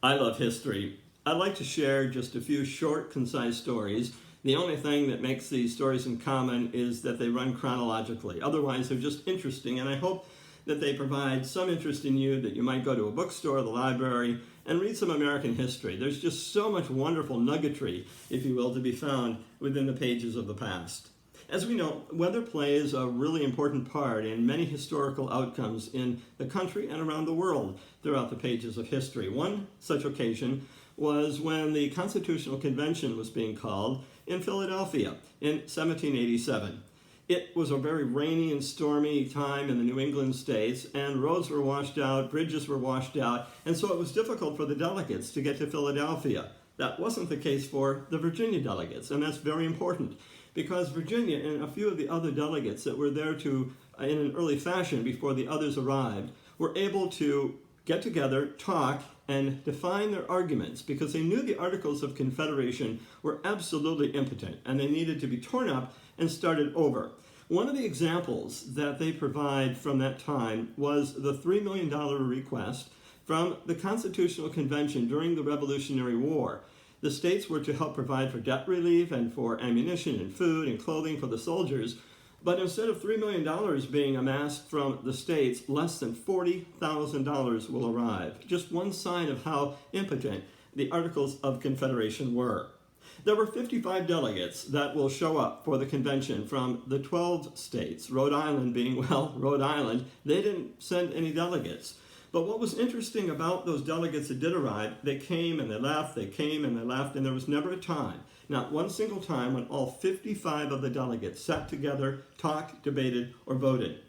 I love history. I'd like to share just a few short, concise stories. The only thing that makes these stories in common is that they run chronologically. Otherwise, they're just interesting, and I hope that they provide some interest in you, that you might go to a bookstore, the library, and read some American history. There's just so much wonderful nuggetry, if you will, to be found within the pages of the past. As we know, weather plays a really important part in many historical outcomes in the country and around the world throughout the pages of history. One such occasion was when the Constitutional Convention was being called in Philadelphia in 1787. It was a very rainy and stormy time in the New England states, and roads were washed out, bridges were washed out, and so it was difficult for the delegates to get to Philadelphia. That wasn't the case for the Virginia delegates, and that's very important, because Virginia and a few of the other delegates that were there to, in an early fashion before the others arrived, were able to get together, talk, and define their arguments, because they knew the Articles of Confederation were absolutely impotent, and they needed to be torn up and started over. One of the examples that they provide from that time was the $3 million request from the Constitutional Convention during the Revolutionary War. The states were to help provide for debt relief and for ammunition and food and clothing for the soldiers, but instead of $3 million being amassed from the states, less than $40,000 will arrive. Just one sign of how impotent the Articles of Confederation were. There were 55 delegates that will show up for the convention from the 12 states, Rhode Island being, well, Rhode Island. They didn't send any delegates. But what was interesting about those delegates that did arrive, they came and they left, they came and they left, and there was never a time, not one single time, when all 55 of the delegates sat together, talked, debated, or voted.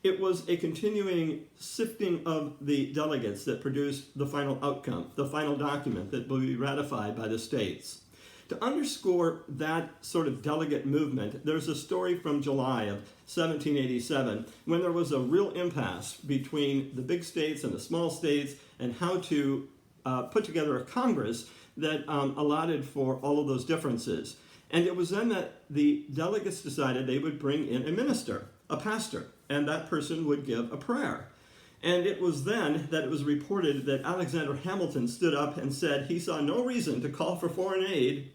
It was a continuing sifting of the delegates that produced the final outcome, the final document that will be ratified by the states. To underscore that sort of delegate movement, there's a story from July of 1787 when there was a real impasse between the big states and the small states and how to put together a Congress that allotted for all of those differences. And it was then that the delegates decided they would bring in a minister, a pastor, and that person would give a prayer. And it was then that it was reported that Alexander Hamilton stood up and said he saw no reason to call for foreign aid.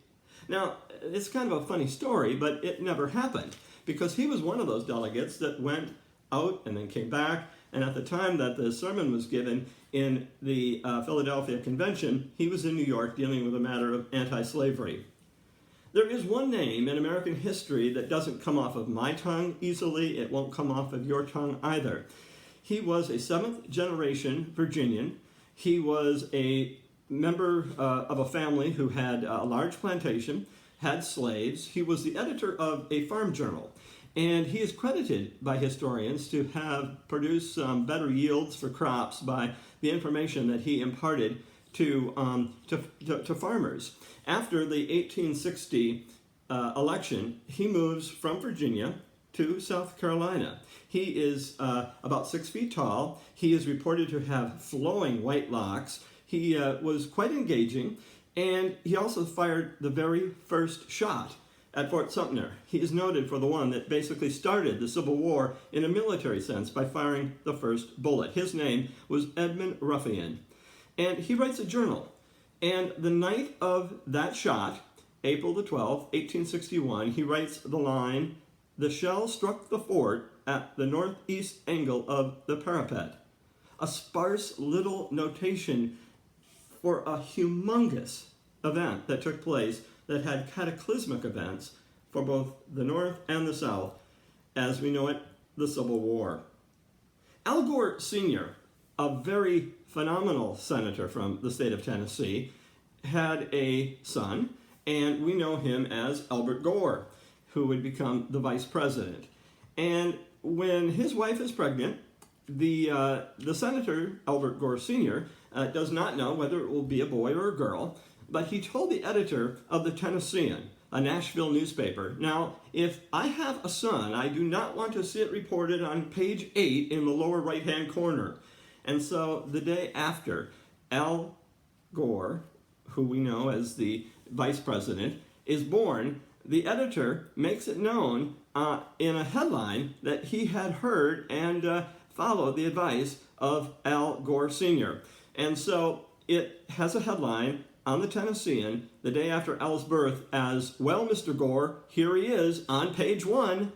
Now, it's kind of a funny story, but it never happened, because he was one of those delegates that went out and then came back, and at the time that the sermon was given in the Philadelphia Convention, he was in New York dealing with a matter of anti-slavery. There is one name in American history that doesn't come off of my tongue easily. It won't come off of your tongue either. He was a seventh-generation Virginian. He was a member of a family who had a large plantation, had slaves. He was the editor of a farm journal, and he is credited by historians to have produced some better yields for crops by the information that he imparted to farmers. After the 1860 election, he moves from Virginia to South Carolina. He is about 6 feet tall. He is reported to have flowing white locks. He was quite engaging, and he also fired the very first shot at Fort Sumter. He is noted for the one that basically started the Civil War in a military sense by firing the first bullet. His name was Edmund Ruffian, and he writes a journal. And the night of that shot, April the 12th, 1861, he writes the line, "The shell struck the fort at the northeast angle of the parapet." A sparse little notation for a humongous event that took place that had cataclysmic events for both the North and the South, as we know it, the Civil War. Al Gore Sr., a very phenomenal senator from the state of Tennessee, had a son, and we know him as Albert Gore, who would become the vice president. And when his wife is pregnant, the senator, Albert Gore Sr., does not know whether it will be a boy or a girl, but he told the editor of the Tennessean, a Nashville newspaper, "Now, if I have a son, I do not want to see it reported on page 8 in the lower right-hand corner." And so the day after, Al Gore, who we know as the vice president, is born, the editor makes it known in a headline that he had heard and followed the advice of Al Gore Sr. And so it has a headline on the Tennessean the day after Al's birth as, "Well, Mr. Gore, here he is on page 1.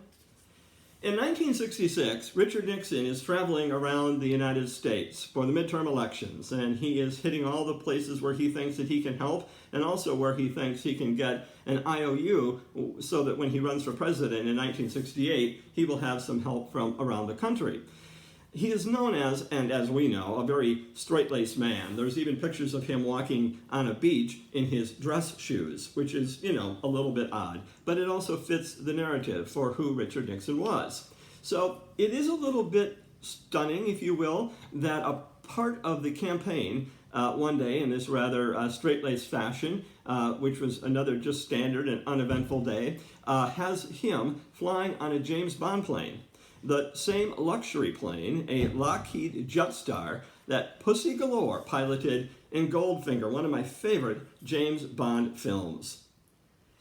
In 1966, Richard Nixon is traveling around the United States for the midterm elections, and he is hitting all the places where he thinks that he can help and also where he thinks he can get an IOU so that when he runs for president in 1968, he will have some help from around the country. He is known as, and as we know, a very straight-laced man. There's even pictures of him walking on a beach in his dress shoes, which is, a little bit odd. But it also fits the narrative for who Richard Nixon was. So it is a little bit stunning, if you will, that a part of the campaign one day in this rather straight-laced fashion, which was another just standard and uneventful day, has him flying on a James Bond plane. The same luxury plane, a Lockheed Jetstar, that Pussy Galore piloted in Goldfinger, one of my favorite James Bond films.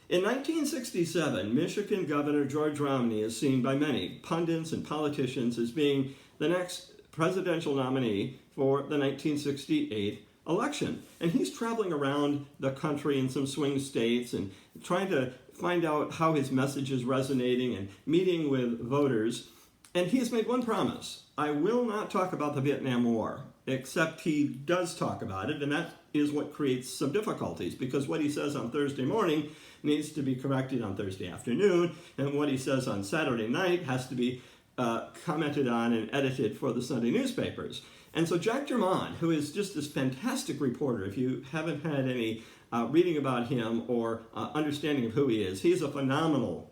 In 1967, Michigan Governor George Romney is seen by many pundits and politicians as being the next presidential nominee for the 1968 election. And he's traveling around the country in some swing states and trying to find out how his message is resonating and meeting with voters. And he has made one promise: I will not talk about the Vietnam War, except he does talk about it, and that is what creates some difficulties, because what he says on Thursday morning needs to be corrected on Thursday afternoon, and what he says on Saturday night has to be commented on and edited for the Sunday newspapers. And so Jack Germond, who is just this fantastic reporter, if you haven't had any reading about him or understanding of who he is, he's a phenomenal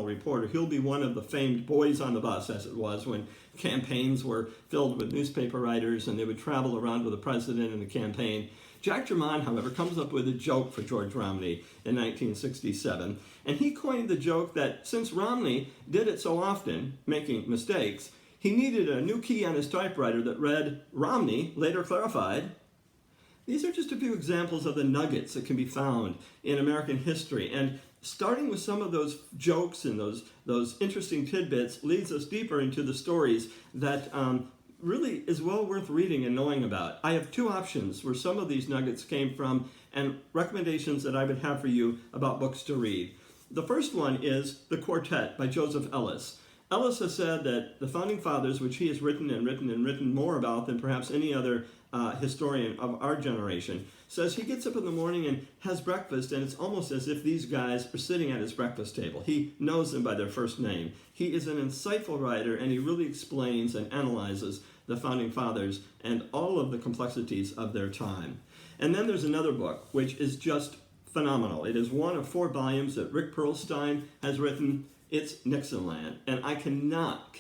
reporter. He'll be one of the famed boys on the bus, as it was when campaigns were filled with newspaper writers and they would travel around with the president and the campaign. Jack Germond, however, comes up with a joke for George Romney in 1967, and he coined the joke that since Romney did it so often, making mistakes, he needed a new key on his typewriter that read, "Romney, later clarified." These are just a few examples of the nuggets that can be found in American history. And starting with some of those jokes and those interesting tidbits leads us deeper into the stories that really is well worth reading and knowing about. I have two options where some of these nuggets came from and recommendations that I would have for you about books to read. The first one is The Quartet by Joseph Ellis. Ellis has said that the Founding Fathers, which he has written more about than perhaps any other historian of our generation, says he gets up in the morning and has breakfast, and it's almost as if these guys are sitting at his breakfast table. He knows them by their first name. He is an insightful writer, and he really explains and analyzes the Founding Fathers and all of the complexities of their time. And then there's another book, which is just phenomenal. It is one of 4 volumes that Rick Perlstein has written. It's Nixonland, and I cannot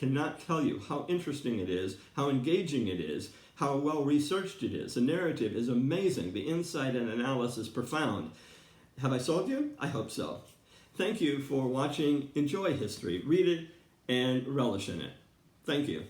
tell you how interesting it is, how engaging it is, how well researched it is. The narrative is amazing. The insight and analysis profound. Have I sold you? I hope so. Thank you for watching. Enjoy history. Read it and relish in it. Thank you.